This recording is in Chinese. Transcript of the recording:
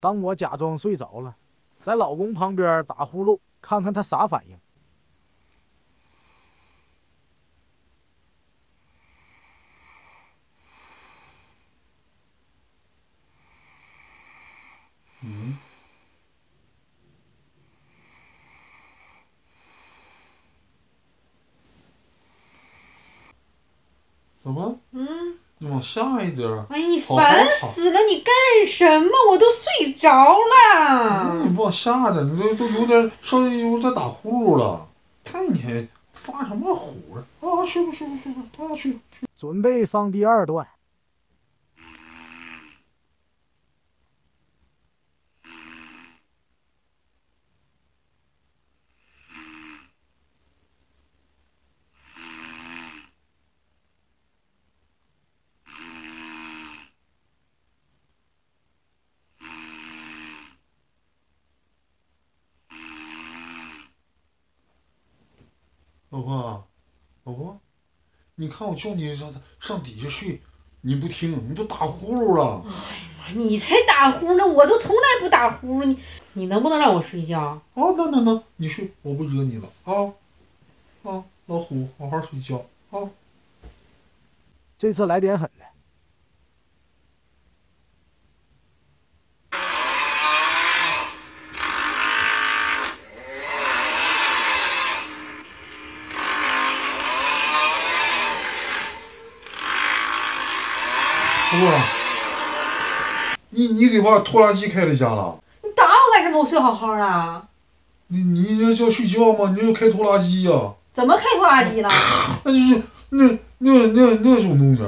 当我假装睡着了，在老公旁边打呼噜，看看他啥反应。嗯，老婆，你往下一点。哎呀，你好好烦躺。死了！你干什么？我都睡着了。你往下点，你都有点稍微有点打呼噜了。看你还发什么呼啊？啊，睡吧睡吧睡吧，啊去。准备放第二段。老婆，老婆，你看我叫你上底下睡，你不听，你都打呼噜了。你才打呼呢，我都从来不打呼。你能不能让我睡觉？啊，能，你睡，我不惹你了啊。啊，老虎，好好睡觉啊。这次来点狠的。老婆，你给把拖拉机开了家了？你打我干什么？我睡好好的。你要叫睡觉吗？你要开拖拉机呀、怎么开拖拉机了？那就是那种东西。